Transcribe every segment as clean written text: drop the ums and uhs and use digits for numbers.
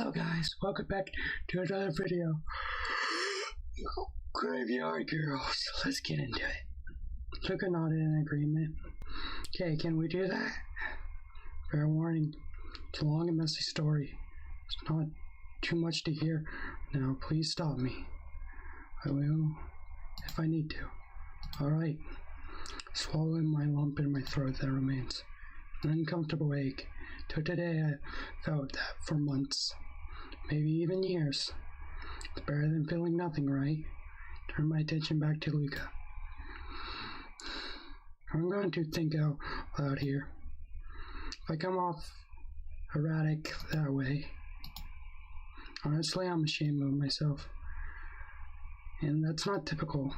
Hello guys, welcome back to another video. Graveyard Girls, let's get into it. Luca nodded in agreement. Okay, can we do that? Fair warning, it's a long and messy story. It's not too much to hear. Now please stop me. I will, if I need to. Alright. Swallowing my lump in my throat that remains. An uncomfortable ache. Till today I felt that for months. Maybe even years. It's better than feeling nothing, right? Turn my attention back to Luca. I'm going to think out loud here. If I come off erratic that way, honestly, I'm ashamed of myself. And that's not typical.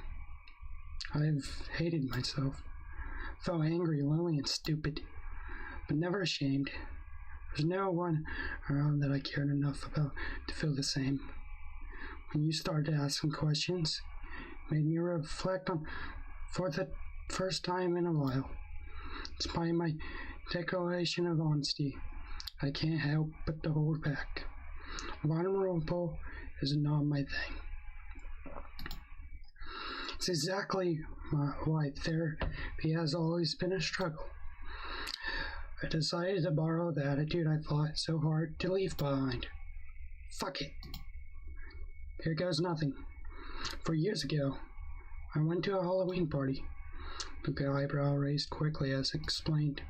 I've hated myself. Felt angry, lonely, and stupid. But never ashamed. There's no one around that I cared enough about to feel the same. When you started asking questions, it made me reflect on for the first time in a while. Despite my declaration of honesty, I can't help but to hold back. Vulnerable is not my thing. It's exactly why therapy has always been a struggle. I decided to borrow the attitude I fought so hard to leave behind. Fuck it. Here goes nothing. 4 years ago, I went to a Halloween party. Luca's eyebrow raised quickly as explained.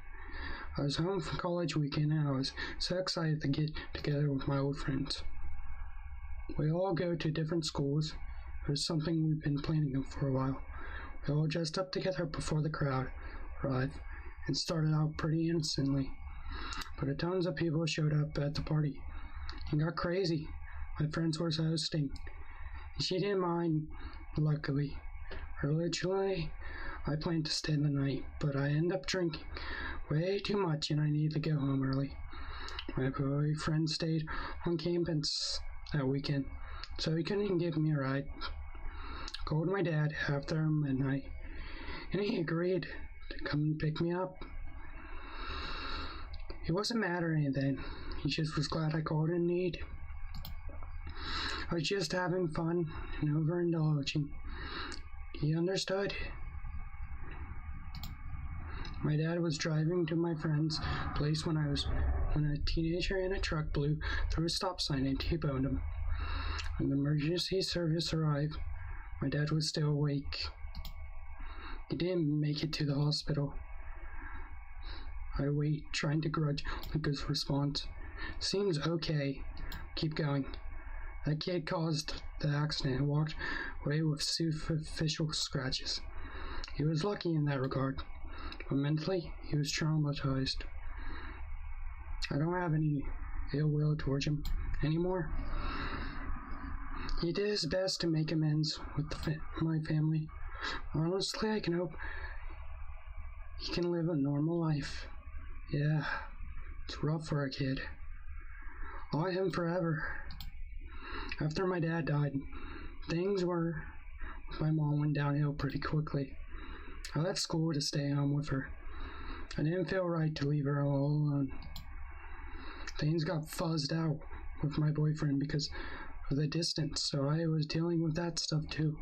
I was home from college weekend and I was so excited to get together with my old friends. We all go to different schools. It was something we've been planning for a while. We all dressed up together before the crowd arrived. It started out pretty innocently, but a tons of people showed up at the party. It got crazy. My friends were hosting, and she didn't mind, luckily. Originally, I planned to stay the night, but I ended up drinking way too much and I needed to go home early. My boyfriend stayed on campus that weekend, so he couldn't give me a ride. I called my dad after midnight, and he agreed to come and pick me up. He wasn't mad or anything. He just was glad I called in need. I was just having fun and overindulging. He understood. My dad was driving to my friend's place when a teenager in a truck blew through a stop sign and T-boned him. When the emergency service arrived, my dad was still awake. He didn't make it to the hospital. I wait, trying to grudge Luca's response. Seems okay. Keep going. That kid caused the accident and walked away with superficial scratches. He was lucky in that regard, but mentally, he was traumatized. I don't have any ill will towards him anymore. He did his best to make amends with my family. Honestly, I can hope he can live a normal life. Yeah, it's rough for a kid. I'll him forever. After my dad died, things with my mom went downhill pretty quickly. I left school to stay home with her. I didn't feel right to leave her all alone. Things got fuzzed out with my boyfriend because of the distance, so I was dealing with that stuff too.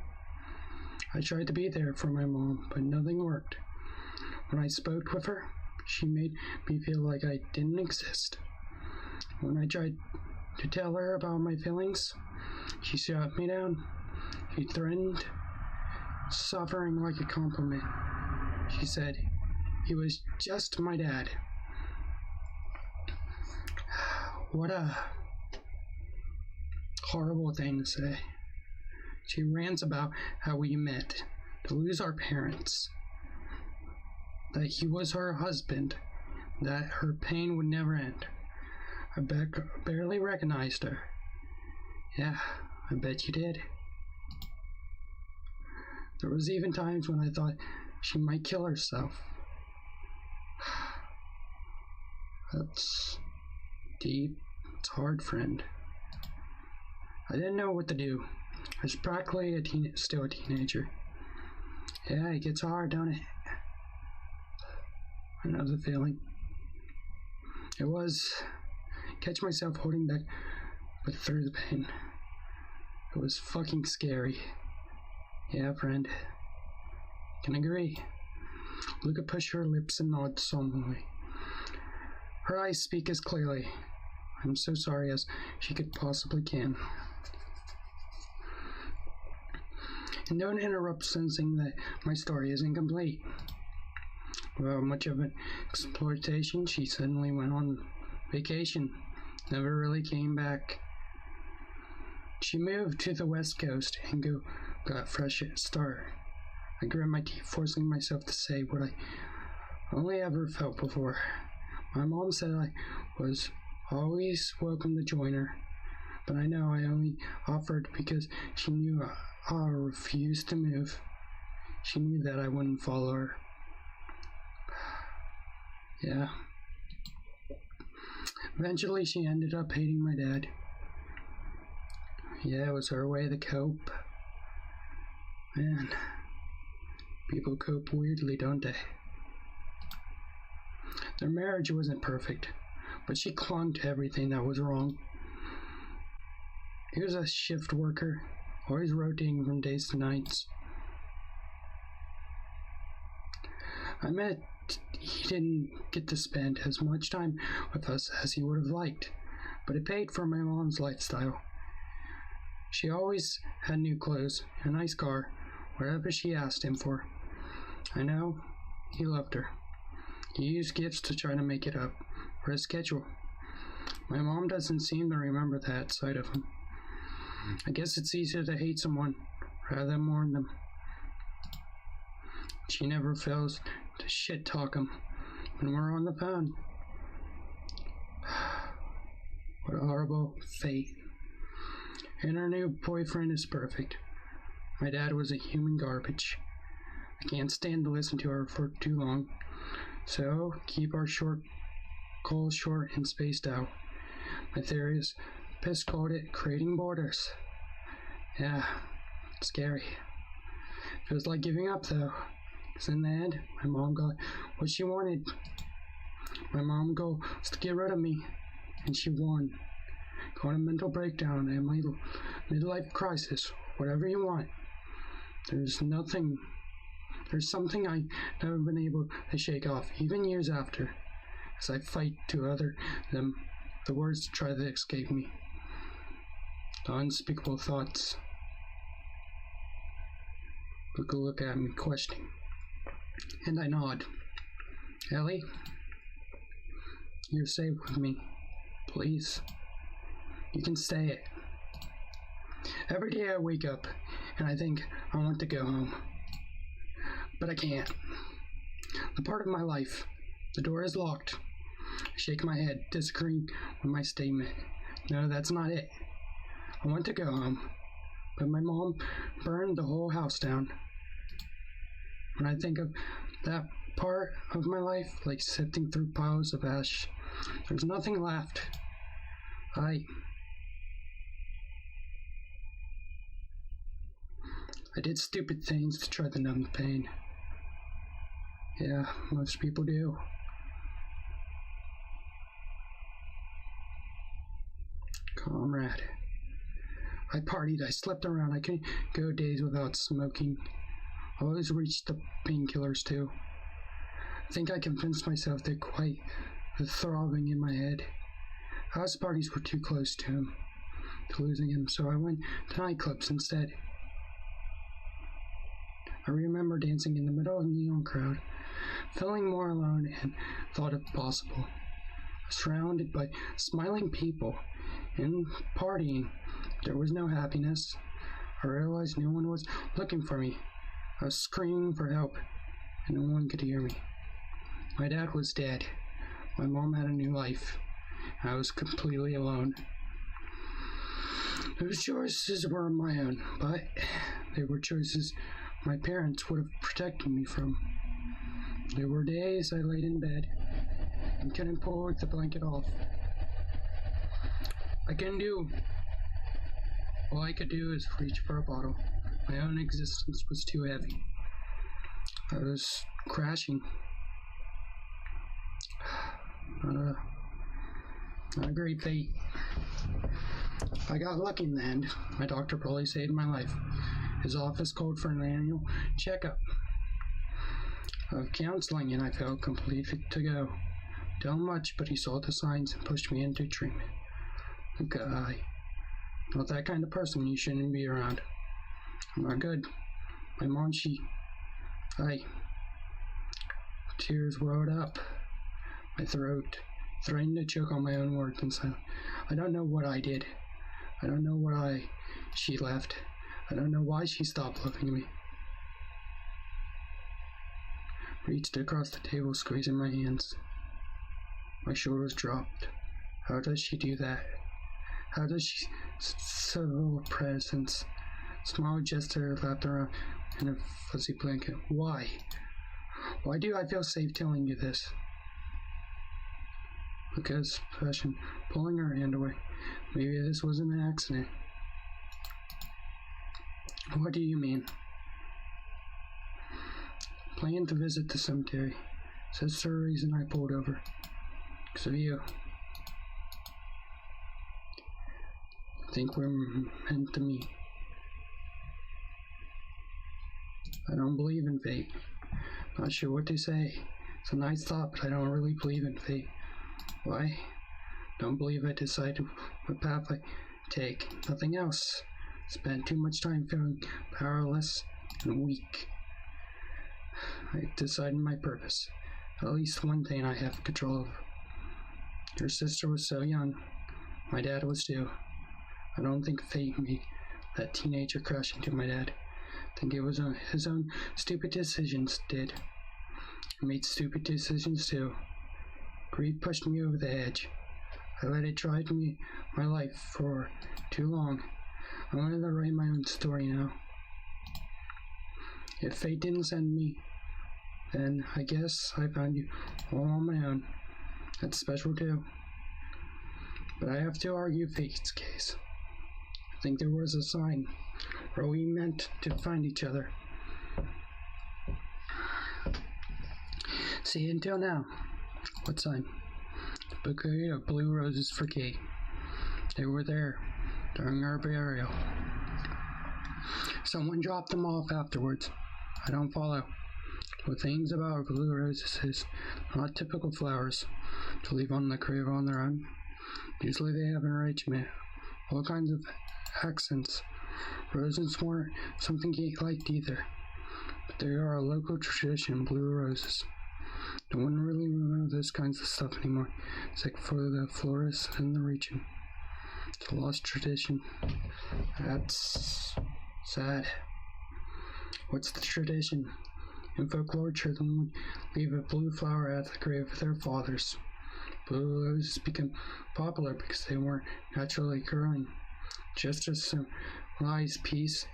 I tried to be there for my mom, but nothing worked. When I spoke with her, she made me feel like I didn't exist. When I tried to tell her about my feelings, she shut me down. She threatened suffering like a compliment. She said, he was just my dad. What a horrible thing to say. She rants about how we met, to lose our parents, that he was her husband, that her pain would never end. I barely recognized her. Yeah, I bet you did. There was even times when I thought she might kill herself. That's deep. It's hard, friend. I didn't know what to do. I was practically still a teenager. Yeah, it gets hard, don't it? I know the feeling. It was catch myself holding back but through the pain. It was fucking scary. Yeah, friend. Can agree. Luca pushed her lips and nodded solemnly. Her eyes speak as clearly. I'm so sorry as she could possibly can. And don't interrupt, sensing that my story is incomplete. Without much of an exploitation, she suddenly went on vacation. Never really came back. She moved to the West Coast and got fresh start. I grit my teeth, forcing myself to say what I only ever felt before. My mom said I was always welcome to join her, but I know I only offered because she knew I refused to move. She knew that I wouldn't follow her. Yeah. Eventually, she ended up hating my dad. Yeah, it was her way to cope. Man, people cope weirdly, don't they? Their marriage wasn't perfect, but she clung to everything that was wrong. He was a shift worker, always rotating from days to nights. I meant he didn't get to spend as much time with us as he would have liked, but it paid for my mom's lifestyle. She always had new clothes, a nice car, whatever she asked him for. I know he loved her. He used gifts to try to make it up for his schedule. My mom doesn't seem to remember that side of him. I guess it's easier to hate someone rather than mourn them. She never fails to shit talk him when we're on the phone. What a horrible fate. And her new boyfriend is perfect. My dad was a human garbage. I can't stand to listen to her for too long, so keep our calls short and spaced out. My theory is Piss called it creating borders. Yeah, scary. Feels like giving up though, because in the end, my mom got what she wanted. My mom goal was to get rid of me, and she won. Got a mental breakdown and my midlife crisis, whatever you want. There's something I've never been able to shake off, even years after, as I fight to utter them, the words try to escape me. The unspeakable thoughts. Luca look at me, questioning, and I nod. Ellie, you're safe with me. Please. You can stay it. Every day I wake up and I think I want to go home. But I can't. The part of my life, the door is locked. I shake my head, disagreeing with my statement. No, that's not it. I want to go home, but my mom burned the whole house down. When I think of that part of my life, like sifting through piles of ash, there's nothing left. I did stupid things to try to numb the pain. Yeah, most people do. Comrade. I partied, I slept around, I couldn't go days without smoking. I always reached the painkillers too. I think I convinced myself that quite the throbbing in my head. House parties were too close to losing him, so I went to nightclubs instead. I remember dancing in the middle of the neon crowd, feeling more alone and thought if possible. Surrounded by smiling people and partying, there was no happiness. I realized no one was looking for me. I was screaming for help, and no one could hear me. My dad was dead. My mom had a new life. I was completely alone. Those choices were my own, but they were choices my parents would have protected me from. There were days I laid in bed and couldn't pull the blanket off. All I could do is reach for a bottle. My own existence was too heavy. I was crashing. Not a great fate. I got lucky in the end. My doctor probably saved my life. His office called for an annual checkup of counseling, and I felt completely fit to go. Don't much, but he saw the signs and pushed me into treatment. Guy, not that kind of person you shouldn't be around. I'm not good. My mom, tears welled up my throat, threatening to choke on my own words and silence. I don't know what I did. I don't know why she left. I don't know why she stopped looking at me. Reached across the table, squeezing my hands. My shoulders dropped. How does she do that? How does she subtle presence, small gesture wrapped around in a fuzzy blanket? Why? Why do I feel safe telling you this? Because passion, pulling her hand away. Maybe this wasn't an accident. What do you mean? Planned to visit the cemetery. Says the reason I pulled over. Because of you. Think we're meant to meet. I don't believe in fate. Not sure what to say. It's a nice thought, but I don't really believe in fate. Why? Don't believe I decided what path I take. Nothing else. Spent too much time feeling powerless and weak. I decided my purpose. At least one thing I have control over. Your sister was so young. My dad was too. I don't think fate made that teenager crash into my dad. I think it was his own stupid decisions did. I made stupid decisions too. Greed pushed me over the edge. I let it drive me my life for too long. I wanted to write my own story now. If fate didn't send me, then I guess I found you all on my own. That's special too. But I have to argue fate's case. I think there was a sign where we meant to find each other. See, until now. What sign? The bouquet of blue roses for Kate. They were there during our burial. Someone dropped them off afterwards. I don't follow. What things about blue roses is not typical flowers to leave on the grave on their own. Usually they have enrichment, all kinds of accents. Roses weren't something Kate liked either, but they are a local tradition, blue roses. No one really remembers those kinds of stuff anymore, except for the florists in the region. It's a lost tradition. That's sad. What's the tradition? In folklore, children would leave a blue flower at the grave of their fathers. Blue roses became popular because they weren't naturally growing. Just as symbolized peace,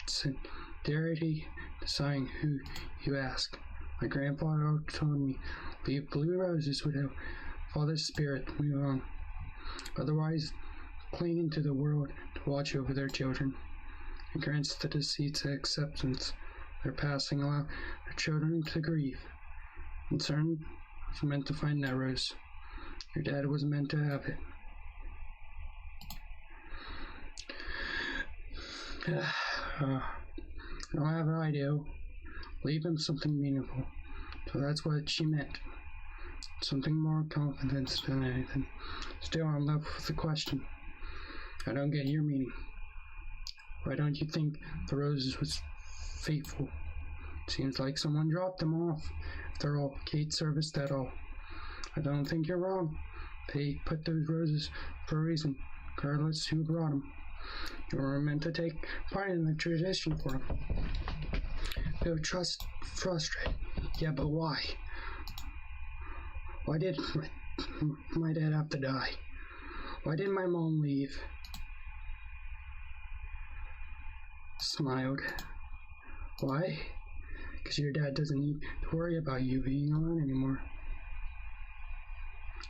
sincerity, deciding who you ask. My grandfather told me, leave blue roses would help father's spirit move on. Otherwise, clinging to the world to watch over their children. It grants the deceased acceptance. They're passing along their children to grieve. And CERN was meant to find that rose. Your dad was meant to have it. I don't have an idea. Leave him something meaningful. So that's what she meant. Something more confidence than anything. Still, I'm left with the question. I don't get your meaning. Why don't you think the roses was faithful? Seems like someone dropped them off. After all, Kate serviced that all. I don't think you're wrong. They put those roses for a reason, regardless who brought them. You were meant to take part in the tradition for them. Feel frustrated. Yeah, but why? Why did my dad have to die? Why did my mom leave? Smiled. Why? Because your dad doesn't need to worry about you being alone anymore.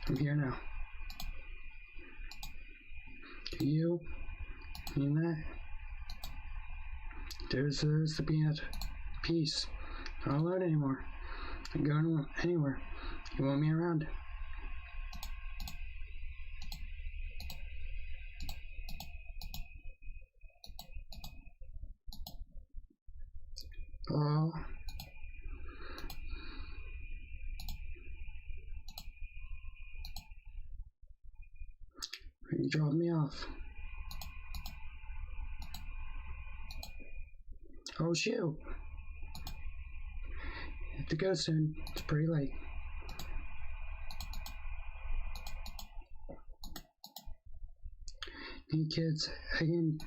I'm here now. Do you mean that? Deserves to be at peace. Not alone anymore. I'm going anywhere. You want me around? Oh. You dropped me off. Oh shoot. I have to go soon. It's pretty late. Hey kids, again,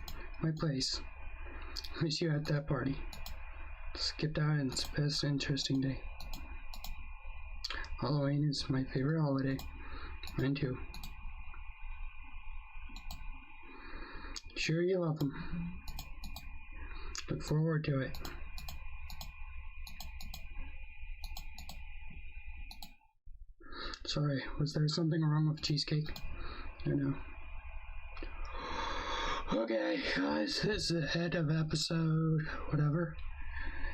my place. Miss you at that party. Skipped out and it's the best interesting day. Halloween is my favorite holiday. Mine too. Sure you love them. Look forward to it. Sorry, was there something wrong with cheesecake? I know. Okay, guys, this is the end of episode whatever.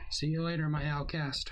See you later, my outcast.